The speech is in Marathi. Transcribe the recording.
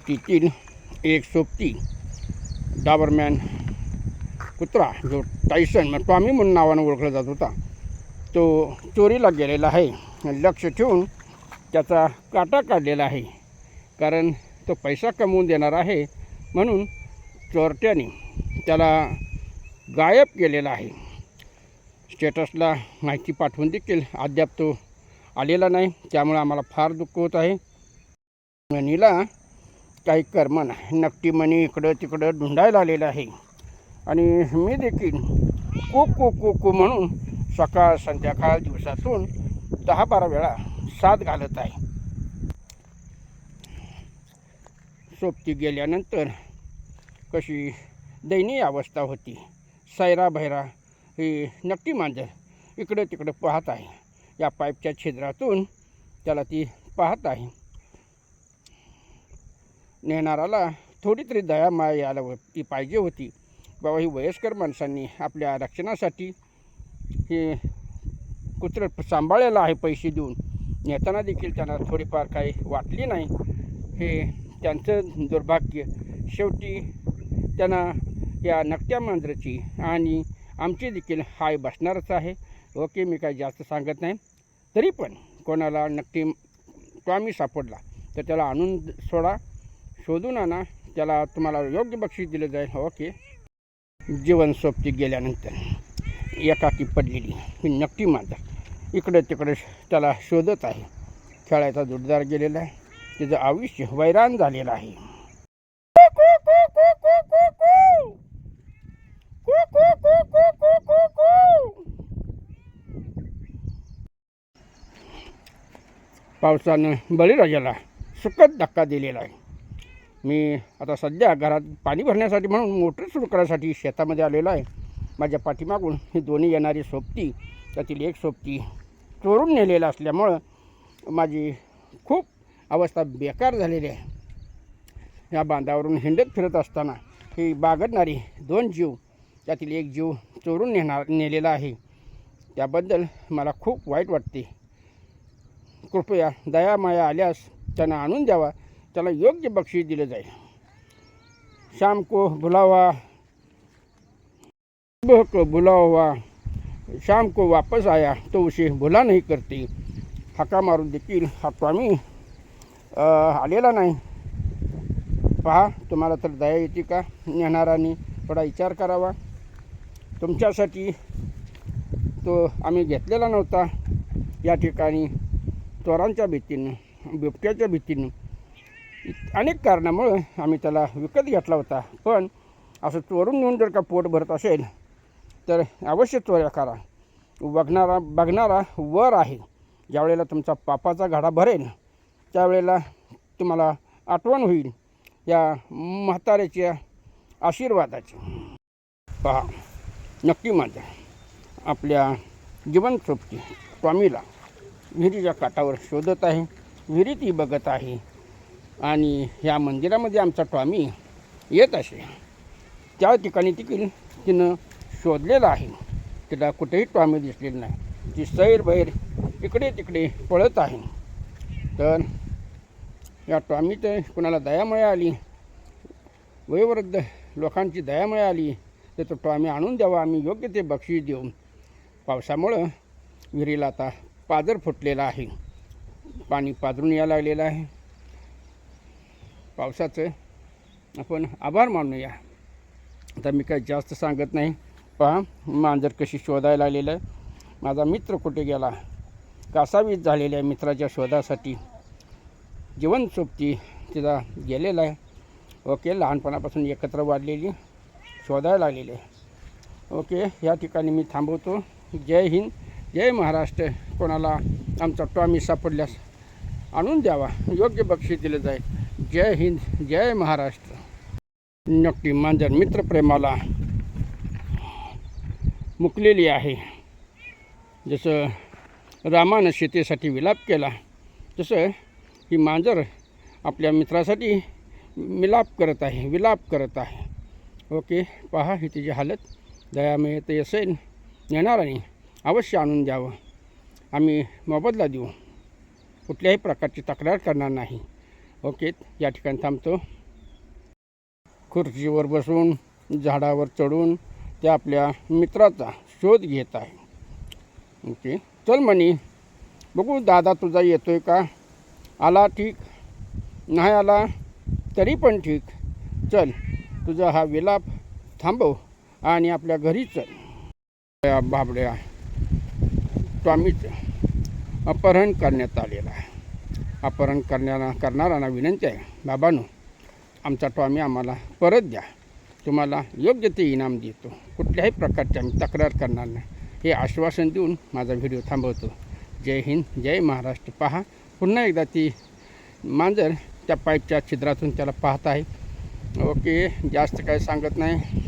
तिथील एक सोबती डाबरमॅन कुत्रा जो टायसन मग टॉमी म्हणून नावानं ओळखला जात होता तो चोरीला गेलेला आहे. लक्ष ठेवून त्याचा काटा काढलेला आहे, कारण तो पैसा कमवून देणार आहे म्हणून चोरट्याने त्याला गायब केलेला आहे. स्टेटसला माहिती पाठवून देखील अद्याप तो आलेला नाही, त्यामुळे आम्हाला फार दुःख होत आहे. मनीला काही कर्मना नक्की मनी इकडं तिकडं ढुंढायला आलेला आहे आणि मी देखील कू म्हणून सकाळ संध्याकाळ दिवसातून 10-12 वेळा साथ घालत आहे. सोबती गेल्यानंतर कशी दयनीय अवस्था होती. सैरा भैरा ही नक्की मांजर इकडं तिकडं पाहत आहे. या पाईपच्या छिद्रातून त्याला ती पाहत आहे. नेणाराला थोडी तरी दया माया यायला ती पाहिजे होती. बाबा ही वयस्कर माणसांनी आपल्या रक्षणासाठी हे कुत्रं सांभाळलेलं आहे पैसे देऊन, नेताना देखील त्यांना थोडीफार काही वाटली नाही. हे त्यांचं दुर्भाग्य. शेवटी त्यांना या नकट्या मांजराची आणि आमची देखील हाय बसणारच आहे. ओके, मी काही जास्त सांगत नाही. तरी पण कोणाला नक्की टॉमी सापडला तर त्याला आणून सोडा, शोधून आणा, त्याला तुम्हाला योग्य बक्षीस दिलं जाईल. ओके. जीवन सोबती गेल्यानंतर एकाकी पडलेली ही नकटी मांजर इकडे तिकडे त्याला शोधत आहे. खेळायचा जोडदार गेलेला आहे, त्याचं आयुष्य वैराण झालेलं आहे. पावसानं बळीराजाला सुखद धक्का दिलेला आहे. मी आता सध्या घरात पाणी भरण्यासाठी म्हणून मोटर सुरू करण्यासाठी शेतामध्ये आलेलो आहे. माझ्या पाठीमागून ही दोन्ही येणारी सोबती, त्यातील एक सोबती चोरून नेलेला असल्यामुळं माझी खूप अवस्था बेकार झालेली आहे. या बांधावरून हिंडत फिरत असताना ही बागडणारी 2 जीव, त्यातील एक जीव चोरून नेलेला आहे. त्याबद्दल मला खूप वाईट वाटते. कृपया दयामाया आल्यास त्यांना आणून द्यावा, त्याला योग्य बक्षीस दिलं जाईल. शाम को बुलावा, सुबह को बुलावा, शाम को वापस आया तो उसे भुला नहीं करते. हाका मारून देखील हा टॉमी आलेला नाही. पहा, तुम्हाला तर दया येते का? नेणारांनी थोडा विचार करावा. तुमच्यासाठी तो आम्ही घेतलेला नव्हता. या ठिकाणी चोरांच्या भीतीनं, बिबट्याच्या भीतीनं, अनेक कारणामुळे आम्ही त्याला विकत घेतला होता. पण असं चोरून नेऊन जर का पोट भरत असेल तर अवश्य चोऱ्या करा. बघणारा वर आहे. ज्यावेळेला तुमचा पापाचा घडा भरेल त्यावेळेला तुम्हाला आठवण होईल या म्हाताऱ्याच्या आशीर्वादाची. पहा, नक्की माझा आपल्या जीवन सोबती टॉमीला विहिरीच्या काठावर शोधत आहे. विहिरीतही बघत आहे आणि ह्या मंदिरामध्ये आमचा टॉमी येत असे त्या ठिकाणी देखील तिनं शोधलेलं आहे. तिला कुठेही टॉमी दिसलेलं नाही. ती सैरभैर इकडे तिकडे पळत आहे. तर या टॉमीचं कुणाला दयामया आली, वयोवृद्ध लोकांची दयामया आली तर तो टॉमी आणून द्यावा, आम्ही योग्य ते बक्षीस देऊ. पावसामुळं विहिरीला आता पाझर फुटलेला आहे, पाणी पाझरून यायला लागलेलं आहे. पावसाचं आपण आभार मानूया. आता मी काही जास्त सांगत नाही. पहा, मांजर कशी शोधायला लागलेलं आहे. माझा मित्र कुठे गेला? कासावीस झालेल्या मित्राच्या शोधासाठी जीवन सोबती तिचा गेलेला आहे. ओके, लहानपणापासून एकत्र वाढलेली, शोधायला लागलेली आहे. ओके, या ठिकाणी मी थांबवतो. जय हिंद, जय महाराष्ट्र. कोणाला आमचा टॉमी सापडल्यास आणून द्यावा, योग्य बक्षीस दिलं जाईल. जय हिंद, जय महाराष्ट्र. नक्की मांजर मित्रप्रेमाला मुकलेली आहे. जसं रामानं सीतेसाठी विलाप केला तसं ही मांजर आपल्या मित्रासाठी विलाप करत आहे. ओके, पहा ही तिची हालत. दया मिळते असेल नेणाराने अवश्य आणून द्यावं. आम्ही मोबदला देऊ, कुठल्याही प्रकारची तक्रार करणार नाही. ओके, या ठिकाणी थांबतो. खुर्चीवर बसून झाडावर चढून ते आपल्या मित्राचा शोध घेत आहे. ओके, चल म्हणे, बघू दादा तुझा येतोय का. आला ठीक, नाही आला तरी पण ठीक. चल, तुझा हा विलाप थांबव आणि आपल्या घरी चल. या बाबड्या टॉमीचं अपहरण करण्यात आलेलं आहे. अपहरण करणाऱ्यांना विनंती आहे, बाबांनो आमचा टॉमी आम्हाला परत द्या, तुम्हाला योग्य ते इनाम देतो, कुठल्याही प्रकारची आम्ही तक्रार करणार नाही, हे आश्वासन देऊन माझा व्हिडिओ थांबवतो. जय हिंद, जय महाराष्ट्र. पहा पुन्हा एकदा ती मांजर त्या पाईपच्या छिद्रातून त्याला पाहत आहे. ओके, जास्त काय सांगत नाही.